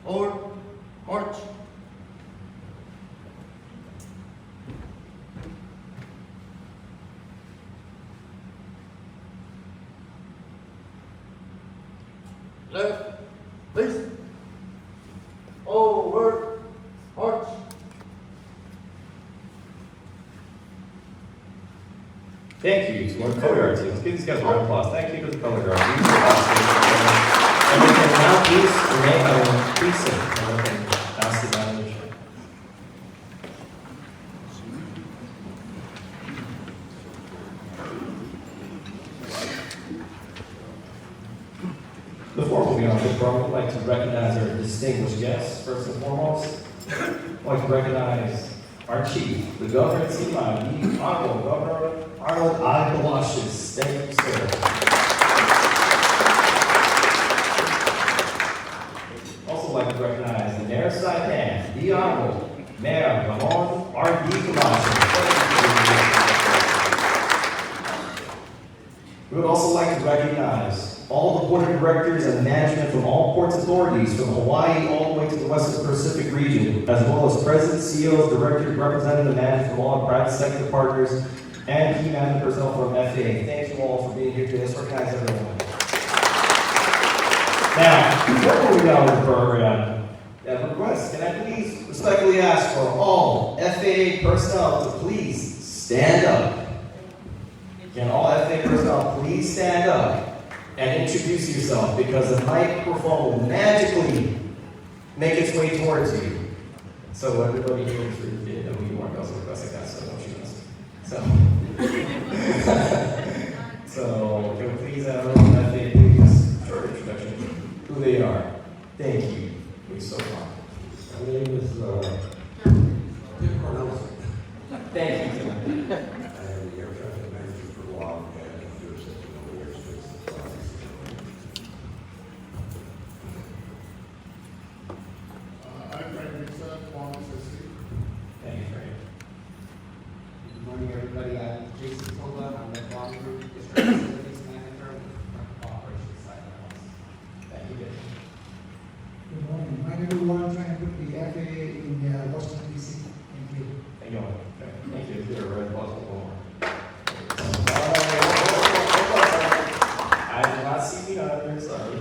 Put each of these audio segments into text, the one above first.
Forward. March. Left. Please. Forward. March. Thank you to our color guard team. Let's give these guys a round of applause. Thank you to the color guard team. And we can now please remain on precinct. And we can pass the nomination. Before moving on to the program, I'd like to recognize our distinguished guests. First and foremost, I'd like to recognize our chief, the governor of Saipan, the Honorable Governor Arnold I. Velasquez. Thank you, sir. Also like to recognize the Mayor of Saipan, the Honorable Mayor Ramon R.D. Velasquez. We would also like to recognize all the board of directors and management from all ports authorities from Hawaii all the way to the Western Pacific region, as well as presidents, CEOs, directors, representative managers from all our private sector partners, and key management personnel from FAA. Thank you all for being here today. Let's recognize everyone. Now, before moving on with the program, I have a request. Can I please respectfully ask for all FAA personnel to please stand up? Can all FAA personnel please stand up and introduce yourself, because the microphone will magically make its way towards you. So everybody here is free to know who you are. Also requesting that, so don't shoot us. So can we please have everyone that they please short introduction, who they are. Thank you. Please so far. My name is Tim Cornell. Thank you, Tim. I am the air traffic manager for Guam and jurisdiction over airspace. I'm Frank Mesa, Guam Assistant. Thank you, Frank. Good morning, everybody. I'm Jason Tola. I'm the Guam Group District Facilities Manager with the Operations side of the house. Thank you, Dave. Good morning. My name is Warren, trying to put the FAA in Washington, D.C. Thank you. Thank you. Okay. Thank you. You're a red plus one more. I did not see the others. Sorry.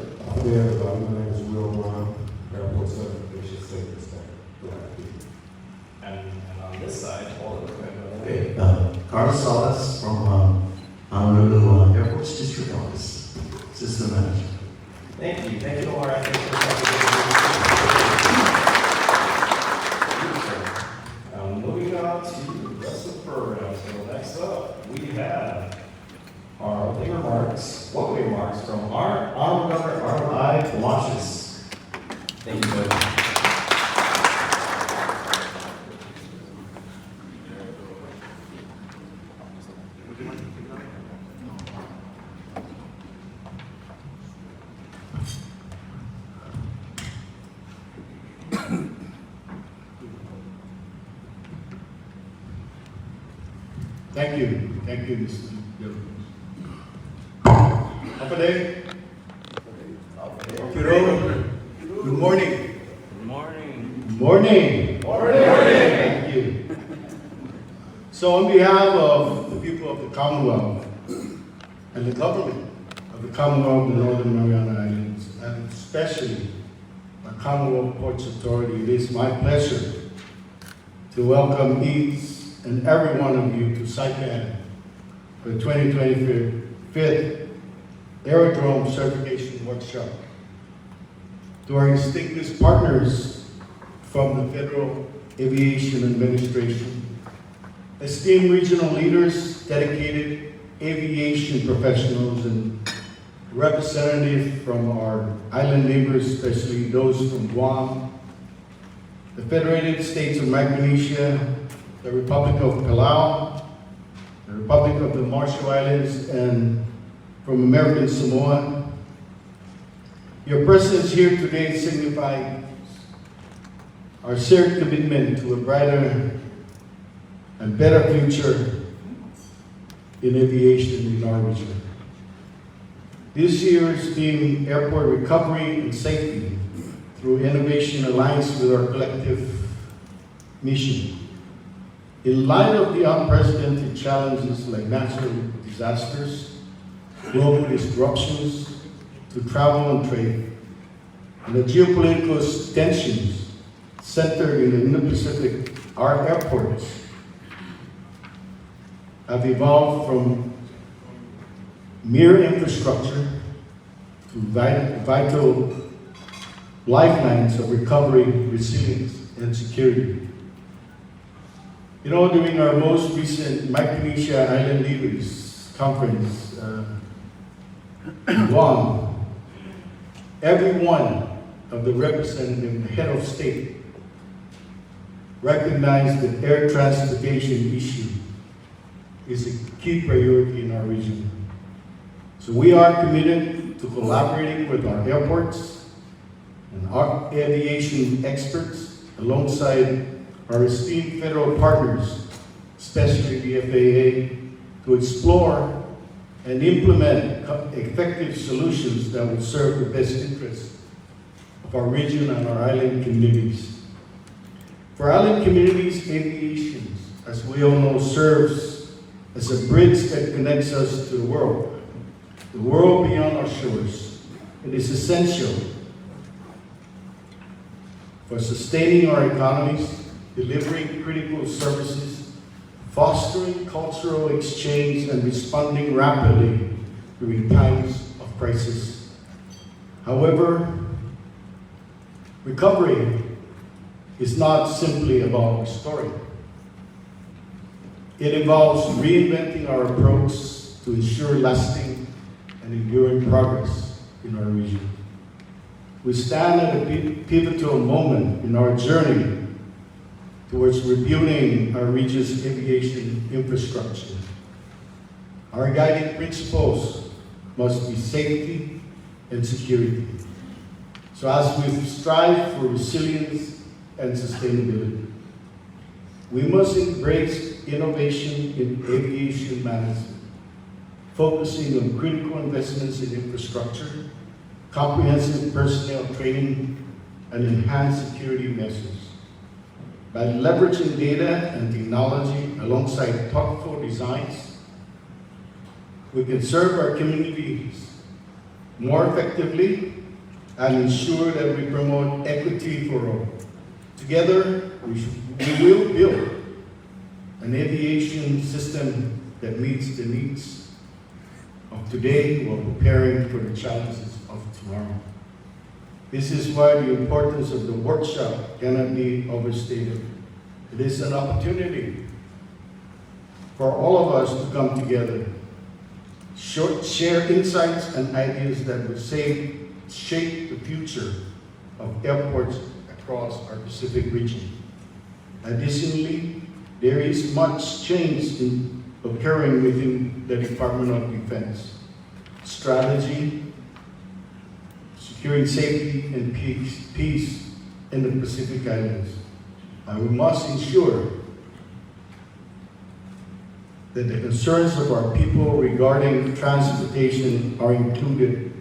Yeah, my name is Will Brown, Aerodrome Certification Workshop. And on this side, all of them. Okay, Carlos Salas from Honolulu Airports District Office, System Manager. Thank you. Thank you, Laura. Moving on to the rest of the program. So next up, we have our opening remarks, welcoming remarks from our Honorable Governor Arnold I. Velasquez. Thank you, Judge. Thank you, Mr. Governor. Up a day. Good morning. Good morning. Morning. Thank you. So on behalf of the people of the Commonwealth and the government of the Commonwealth of the Northern Mariana Islands, and especially our Commonwealth Ports Authority, it is my pleasure to welcome each and every one of you to Saipan for the 2025 Aerodrome Certification Workshop. To our distinguished partners from the Federal Aviation Administration, esteemed regional leaders, dedicated aviation professionals, and representatives from our island neighbors, especially those from Guam, the Federated States of Micronesia, the Republic of Palau, the Republic of the Marshall Islands, and from American Samoa. Your presence here today signifies our shared commitment to a brighter and better future in aviation in our region. This year's theme, Airport Recovery and Safety, through innovation aligns with our collective mission. In light of the unprecedented challenges like natural disasters, global disruptions to travel and trade, and the geopolitical tensions centered in the Indo-Pacific, our airports have evolved from mere infrastructure to vital lifelines of recovery, resilience, and security. You know, during our most recent Micronesia Island Leaders Conference in Guam, every one of the representatives, the head of state, recognized that air transportation issue is a key priority in our region. So we are committed to collaborating with our airports and our aviation experts alongside our esteemed federal partners, especially the FAA, to explore and implement effective solutions that will serve the best interests of our region and our island communities. For island communities, aviation, as we all know, serves as a bridge that connects us to the world beyond our shores. It is essential for sustaining our economies, delivering critical services, fostering cultural exchange, and responding rapidly during times of crisis. However, recovery is not simply about restoring. It involves reinventing our approach to ensure lasting and enduring progress in our region. We stand at a pivotal moment in our journey towards rebuilding our region's aviation infrastructure. Our guiding principles must be safety and security. So as we strive for resilience and sustainability, we must embrace innovation in aviation management, focusing on critical investments in infrastructure, comprehensive personnel training, and enhanced security measures. By leveraging data and technology alongside thoughtful designs, we can serve our communities more effectively and ensure that we promote equity for all. Together, we will build an aviation system that meets the needs of today while preparing for the challenges of tomorrow. This is why the importance of the workshop cannot be overstated. It is an opportunity for all of us to come together, share insights and ideas that will shape the future of airports across our Pacific region. Additionally, there is much change occurring within the Department of Defense. Strategy, securing safety and peace in the Pacific Islands. And we must ensure that the concerns of our people regarding transportation are included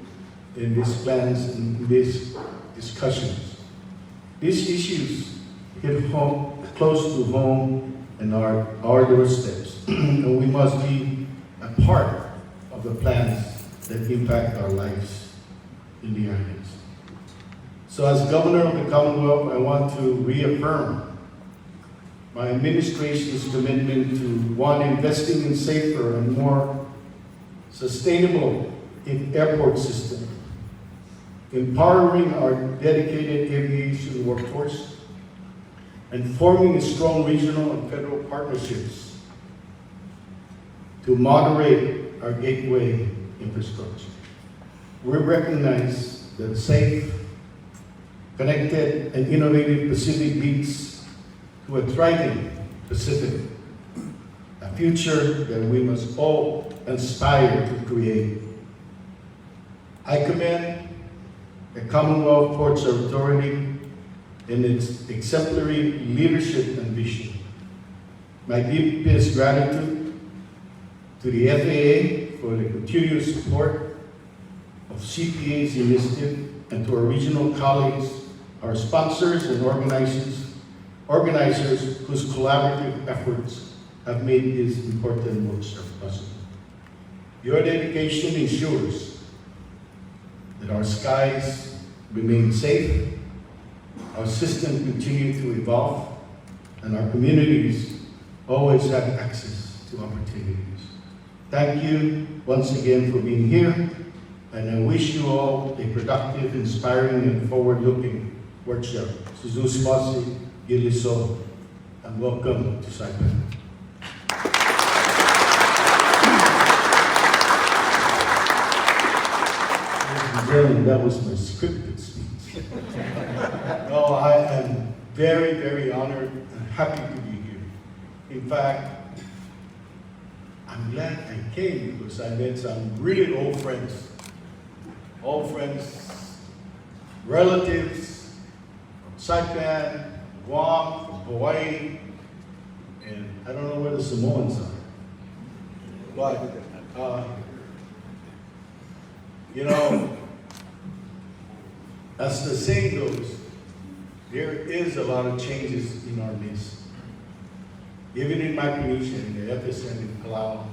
in these plans and these discussions. These issues hit home, close to home and our doorsteps, and we must be a part of the plans that impact our lives in the islands. So as Governor of the Commonwealth, I want to reaffirm my administration's commitment to, one, investing in safer and more sustainable airport system, empowering our dedicated aviation workforce, and forming strong regional and federal partnerships to moderate our gateway infrastructure. We recognize that a safe, connected, and innovative Pacific leads to a thriving Pacific, a future that we must all aspire to create. I commend the Commonwealth Ports Authority in its exemplary leadership and vision. My deepest gratitude to the FAA for the continuous support of CPA's initiative and to our regional colleagues our sponsors and organizers whose collaborative efforts have made this important workshop possible. Your dedication ensures that our skies remain safe, our systems continue to evolve, and our communities always have access to opportunities. Thank you once again for being here, and I wish you all a productive, inspiring, and forward-looking workshop. Jesus Masi, Giliso, and welcome to Saipan. That was my scripted speech. No, I am very, very honored and happy to be here. In fact, I'm glad I came because I met some really old friends, relatives from Saipan, Guam, from Hawaii, and I don't know where the Samoans are. But, you know, as the saying goes, there is a lot of changes in our midst. Even in Micronesia, in the epicenter in Palau,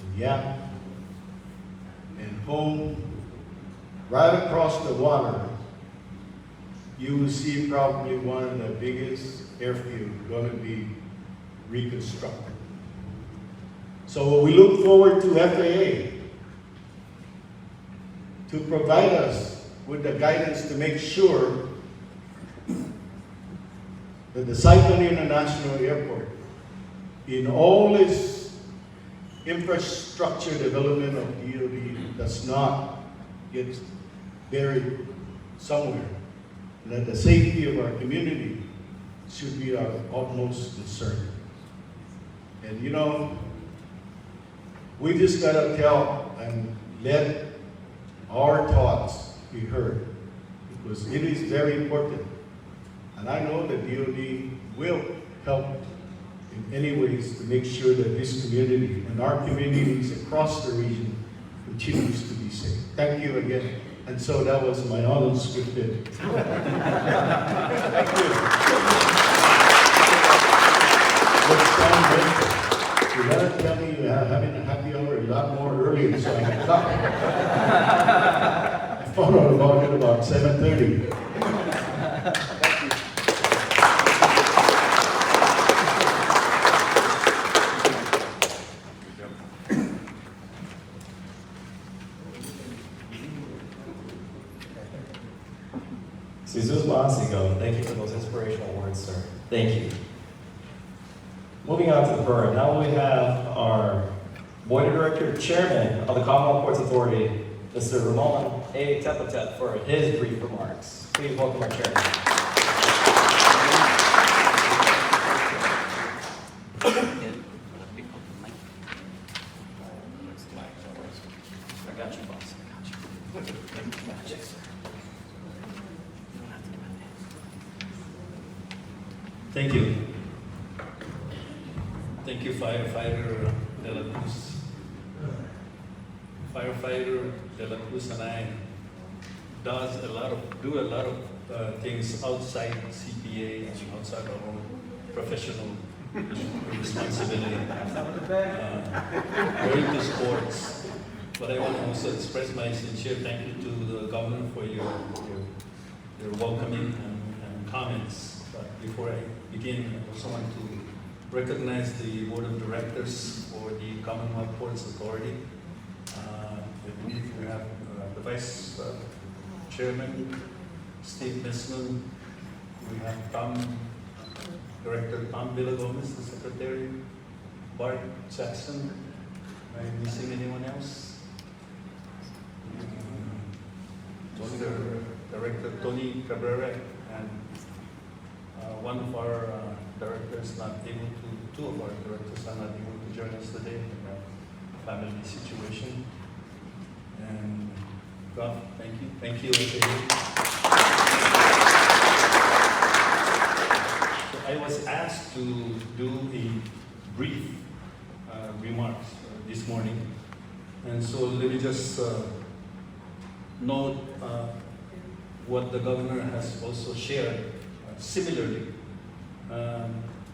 in Yap, and home, right across the water, you will see probably one of the biggest airfields going to be reconstructed. So we look forward to FAA to provide us with the guidance to make sure that the Saipan International Airport, in all its infrastructure development of DOD, does not get buried somewhere, and that the safety of our community should be our utmost concern. And you know, we just gotta tell and let our thoughts be heard, because it is very important. And I know that DOD will help in any ways to make sure that this community and our communities across the region continues to be safe. Thank you again. And so that was my unscripted. Thank you. Let's stand there. You gotta tell me you're having a happy hour a lot more earlier so I can talk. I found out about it about 7:30. Jesus Monsigo, thank you for those inspirational words, sir. Thank you. Moving on to the program, now we have our Board of Director Chairman of the Commonwealth Ports Authority, Mr. Ramon A. Tepatet, for his brief remarks. Please welcome our chairman. I got you, boss. I got you. Thank you. Thank you, Firefighter De La Cruz. Firefighter De La Cruz and I do a lot of things outside CPA and outside our own professional responsibility. We're into sports, but I want to also express my sincere thank you to the governor for your welcoming and comments. But before I begin, I also want to recognize the Board of Directors for the Commonwealth Ports Authority. I believe we have the Vice Chairman, Steve Nisman. We have Director Tom Villagomez, the Secretary, Bart Jackson. Am I missing anyone else? Director Tony Cabrera, and one of our directors two of our directors are not able to join us today in a family situation. And God, thank you. Thank you. So I was asked to do a brief remarks this morning. And so let me just note what the governor has also shared similarly.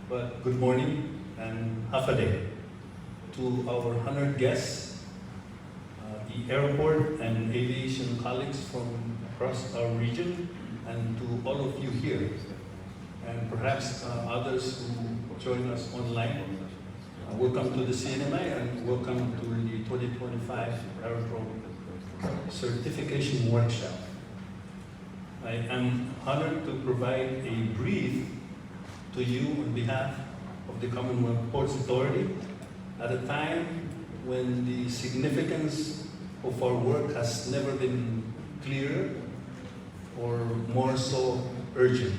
But good morning and half a day to our honored guests, the airport and aviation colleagues from across our region, and to all of you here, and perhaps others who join us online. Welcome to the CNMI and welcome to the 2025 Aerodrome Certification Workshop. I am honored to provide a brief to you on behalf of the Commonwealth Ports Authority at a time when the significance of our work has never been clearer or more so urgent.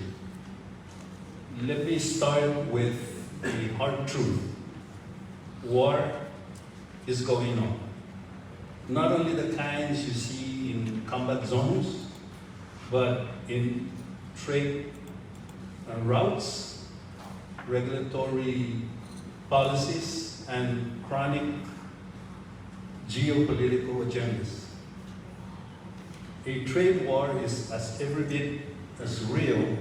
Let me start with a hard truth. War is going on. Not only the kinds you see in combat zones, but in trade routes, regulatory policies, and chronic geopolitical agendas. A trade war is as every bit as real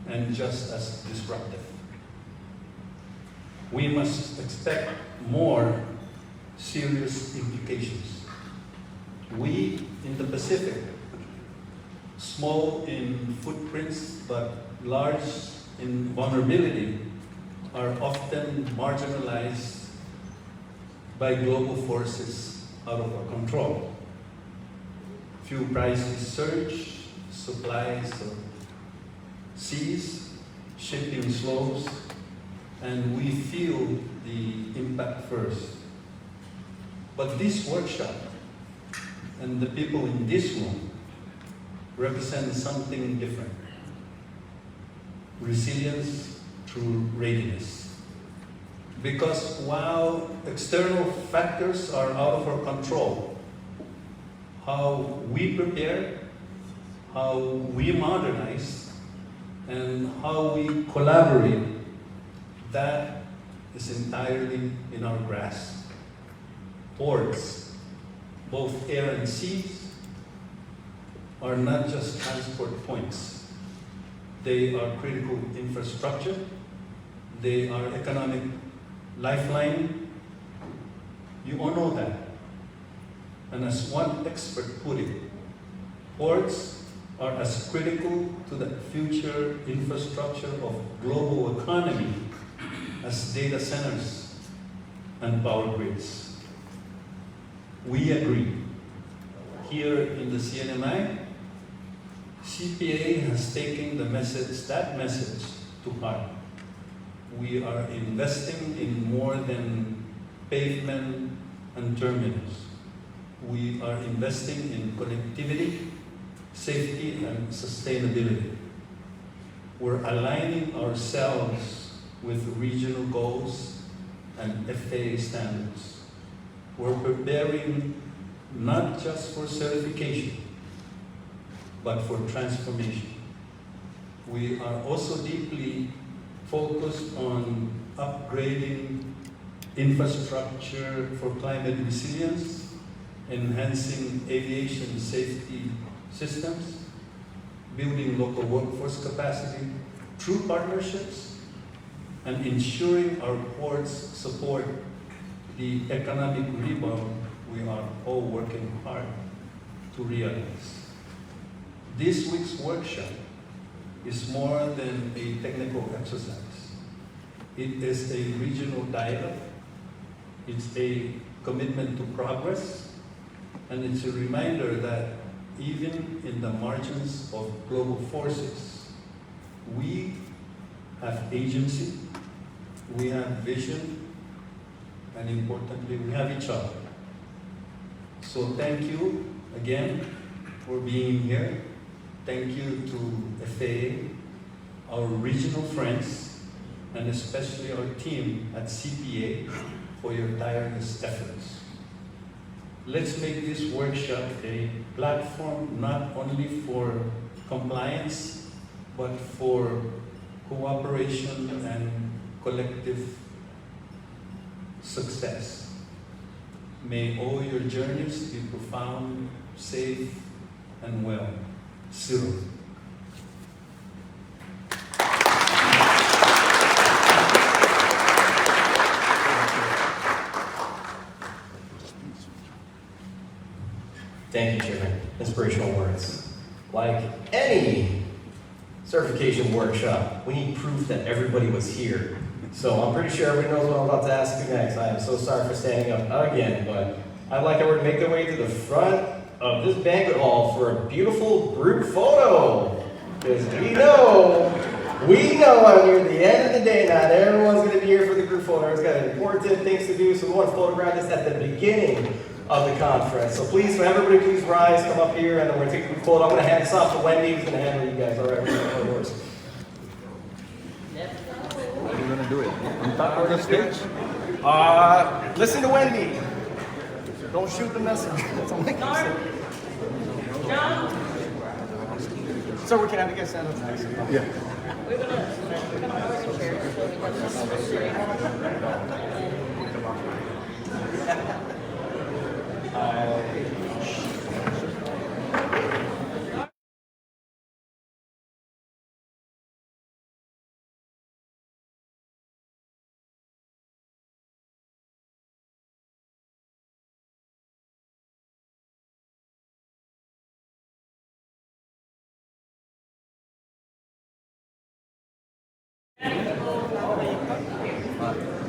and just as disruptive. We must expect more serious implications. We in the Pacific, small in footprints but large in vulnerability, are often marginalized by global forces out of our control. Fuel prices surge, supplies cease, shipping slows, and we feel the impact first. But this workshop and the people in this room represent something different. Resilience through readiness. Because while external factors are out of our control, how we prepare, how we modernize, and how we collaborate, that is entirely in our grasp. Ports, both air and seas, are not just transport points. They are critical infrastructure. They are economic lifeline. You all know that. And as one expert put it, ports are as critical to the future infrastructure of global economy as data centers and power grids. We agree. Here in the CNMI, CPA has taken that message to heart. We are investing in more than pavement and terminals. We are investing in connectivity, safety, and sustainability. We're aligning ourselves with regional goals and FAA standards. We're preparing not just for certification, but for transformation. We are also deeply focused on upgrading infrastructure for climate resilience, enhancing aviation safety systems, building local workforce capacity through partnerships, and ensuring our ports support the economic rebound we are all working hard to realize. This week's workshop is more than a technical exercise. It is a regional dialogue. It's a commitment to progress, and it's a reminder that even in the margins of global forces, we have agency, we have vision, and importantly, we have each other. So thank you again for being here. Thank you to FAA, our regional friends, and especially our team at CPA for your tireless efforts. Let's make this workshop a platform not only for compliance, but for cooperation and collective success. May all your journeys be profound, safe, and well. soon. Thank you, Chairman. Inspirational words. Like any certification workshop, we need proof that everybody was here. So I'm pretty sure everybody knows what I'm about to ask you next. I am so sorry for standing up again, but I'd like everyone to make their way to the front of this banquet hall for a beautiful group photo. Because we know near the end of the day, not everyone's going to be here for the group photo. It's got important things to do, so we want to photograph this at the beginning of the conference. So please, everybody please rise, come up here, and then we're going to take a group photo. I'm going to hand this off to Wendy, who's going to handle you guys. All right, we're yours. How are you gonna do it? On top of the stage? Listen to Wendy. Don't shoot the messenger. That's all I can say. So we can have you guys stand up next. Yeah. We're gonna order chairs so we can